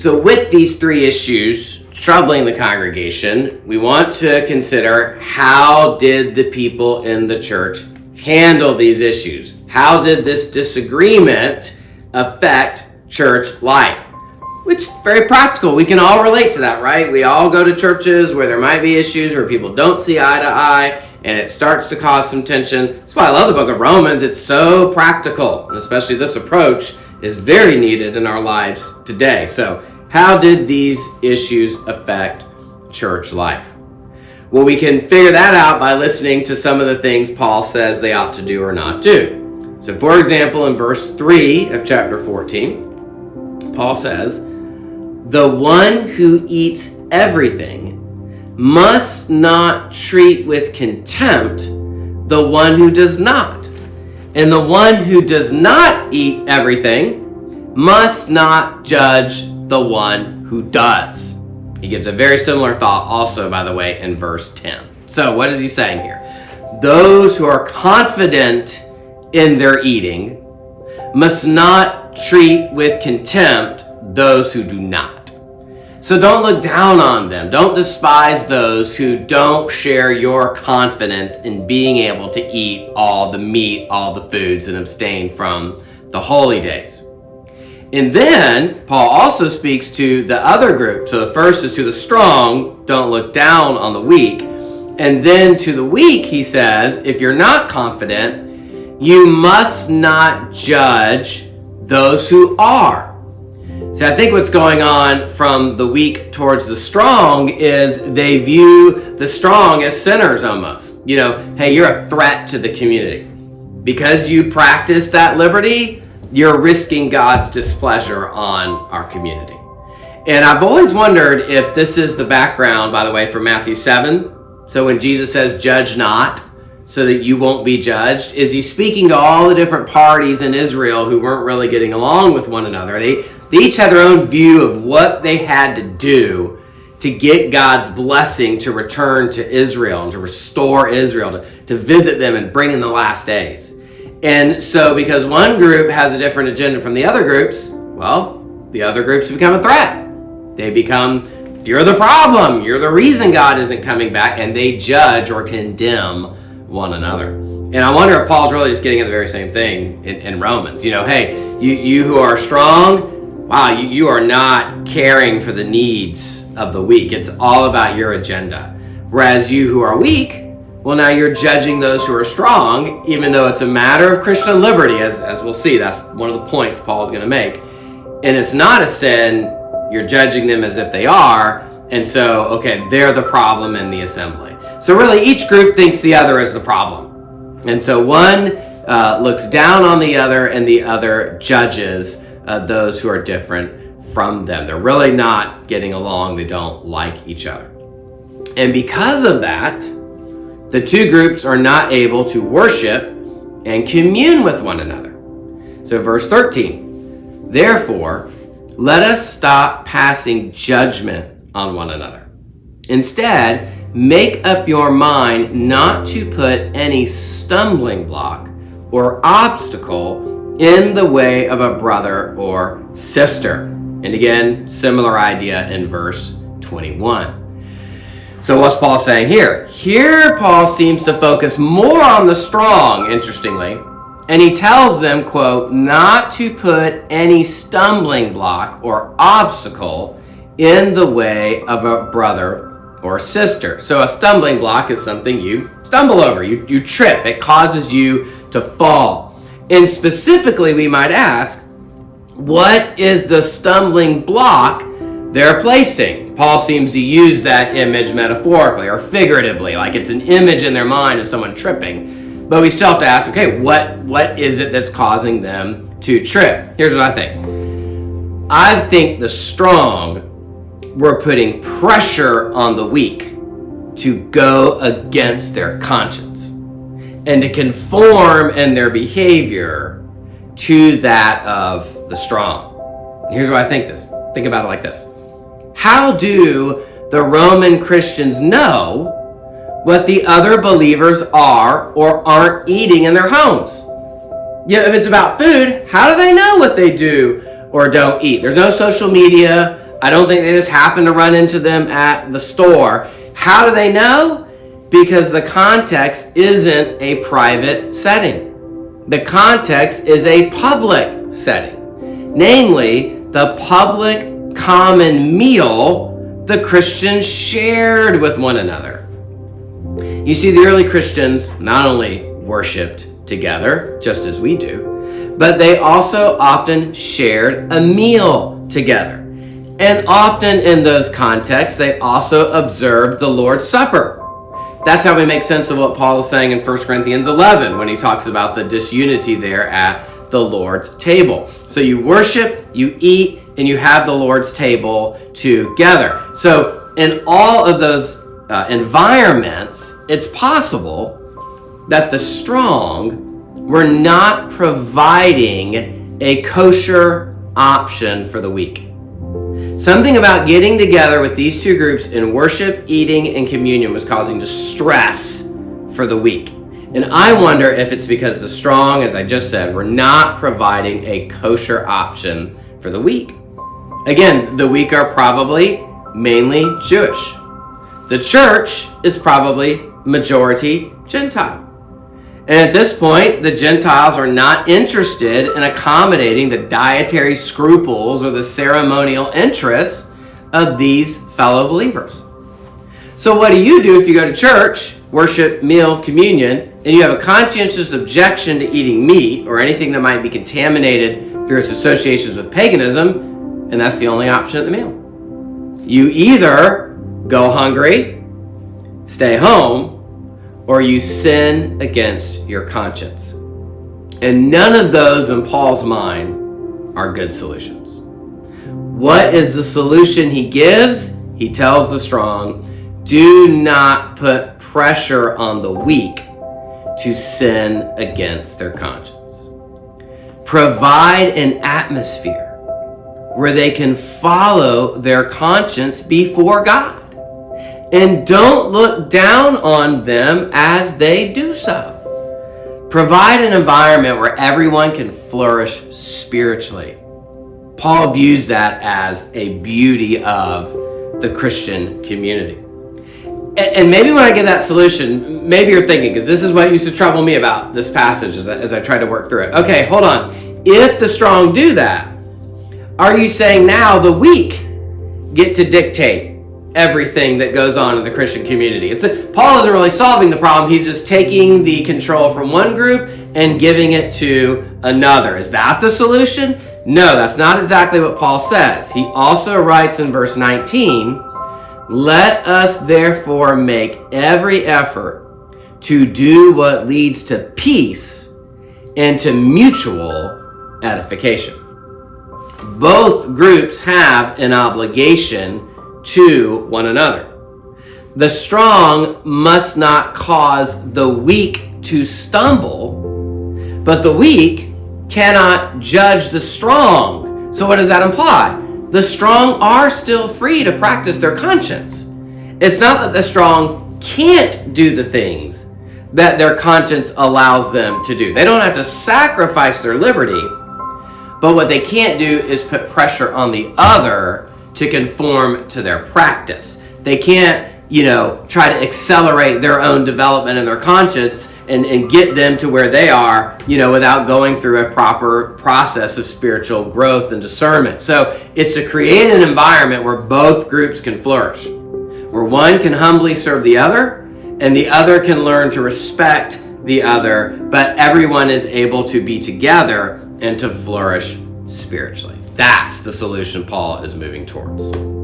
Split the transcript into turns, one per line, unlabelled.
So with these three issues troubling the congregation, we want to consider, how did the people in the church handle these issues? How did this disagreement affect church life? Which is very practical. We can all relate to that, right? We all go to churches where there might be issues where people don't see eye to eye, and it starts to cause some tension. That's why I love the book of Romans. It's so practical, and especially this approach is very needed in our lives today. So how did these issues affect church life? Well, we can figure that out by listening to some of the things Paul says they ought to do or not do. So for example, in verse 3 of chapter 14, Paul says, "The one who eats everything must not treat with contempt the one who does not. And the one who does not eat everything must not judge the one who does." He gives a very similar thought also, by the way, in verse 10. So what is he saying here? Those who are confident in their eating must not treat with contempt those who do not. So don't look down on them. Don't despise those who don't share your confidence in being able to eat all the meat, all the foods, and abstain from the holy days. And then Paul also speaks to the other group. So the first is to the strong, don't look down on the weak. And then to the weak, he says, if you're not confident, you must not judge those who are. So I think what's going on from the weak towards the strong is they view the strong as sinners almost. You know, hey, you're a threat to the community. Because you practice that liberty, you're risking God's displeasure on our community. And I've always wondered if this is the background, by the way, for Matthew 7. So when Jesus says, "Judge not, so that you won't be judged," is he speaking to all the different parties in Israel who weren't really getting along with one another? They each had their own view of what they had to do to get God's blessing to return to Israel and to restore Israel, to visit them and bring in the last days. And so because one group has a different agenda from the other groups, well, the other groups become a threat. They become, you're the problem, you're the reason God isn't coming back, and they judge or condemn one another. And I wonder if Paul's really just getting at the very same thing in Romans. You know, hey, you who are strong, wow, you are not caring for the needs of the weak. It's all about your agenda. Whereas you who are weak, well, now you're judging those who are strong, even though it's a matter of Christian liberty, as we'll see. That's one of the points Paul is going to make. And it's not a sin. You're judging them as if they are. And so, okay, they're the problem in the assembly. So really, each group thinks the other is the problem. And so one looks down on the other, and the other judges those who are different from them. They're really not getting along. They don't like each other. And because of that, the two groups are not able to worship and commune with one another. So verse 13, "Therefore, let us stop passing judgment on one another. Instead, make up your mind not to put any stumbling block or obstacle in the way of a brother or sister." And again, similar idea in verse 21. So what's Paul saying here? Here Paul seems to focus more on the strong, interestingly. And he tells them, quote, not to put any stumbling block or obstacle in the way of a brother or sister. So a stumbling block is something you stumble over. You trip. It causes you to fall. And specifically, we might ask, what is the stumbling block they're placing? Paul seems to use that image metaphorically or figuratively, like it's an image in their mind of someone tripping. But we still have to ask, okay, what is it that's causing them to trip? Here's what I think. I think the strong were putting pressure on the weak to go against their conscience and to conform in their behavior to that of the strong. Here's why I think this. Think about it like this. How do the Roman Christians know what the other believers are or aren't eating in their homes? Yeah, if it's about food, how do they know what they do or don't eat? There's no social media. I don't think they just happen to run into them at the store. How do they know? Because the context isn't a private setting. The context is a public setting. Namely, the public common meal the Christians shared with one another. You see, the early Christians not only worshiped together, just as we do, but they also often shared a meal together. And often in those contexts, they also observed the Lord's Supper. That's how we make sense of what Paul is saying in 1 Corinthians 11 when he talks about the disunity there at the Lord's table. So you worship, you eat, and you have the Lord's table together. So in all of those environments, it's possible that the strong were not providing a kosher option for the weak. Something about getting together with these two groups in worship, eating, and communion was causing distress for the weak. And I wonder if it's because the strong, as I just said, were not providing a kosher option for the weak. Again, the weak are probably mainly Jewish. The church is probably majority Gentile. And at this point, the Gentiles are not interested in accommodating the dietary scruples or the ceremonial interests of these fellow believers. So what do you do if you go to church, worship, meal, communion, and you have a conscientious objection to eating meat or anything that might be contaminated through its associations with paganism, and that's the only option at the meal? You either go hungry, stay home, or you sin against your conscience. And none of those in Paul's mind are good solutions. What is the solution he gives? He tells the strong, do not put pressure on the weak to sin against their conscience. Provide an atmosphere where they can follow their conscience before God. And don't look down on them as they do so. Provide an environment where everyone can flourish spiritually. Paul views that as a beauty of the Christian community. And maybe when I give that solution, maybe you're thinking, because this is what used to trouble me about this passage as I try to work through it. Okay, hold on. If the strong do that, are you saying now the weak get to dictate everything that goes on in the Christian community? Paul isn't really solving the problem. He's just taking the control from one group and giving it to another. Is that the solution? No, that's not exactly what Paul says. He also writes in verse 19, let us therefore make every effort to do what leads to peace and to mutual edification. Both groups have an obligation to one another. The strong must not cause the weak to stumble, but the weak cannot judge the strong. So what does that imply? The strong are still free to practice their conscience. It's not that the strong can't do the things that their conscience allows them to do. They don't have to sacrifice their liberty, but what they can't do is put pressure on the other to conform to their practice. They can't, try to accelerate their own development in their conscience and get them to where they are, without going through a proper process of spiritual growth and discernment. So it's to create an environment where both groups can flourish, where one can humbly serve the other and the other can learn to respect the other, but everyone is able to be together and to flourish spiritually. That's the solution Paul is moving towards.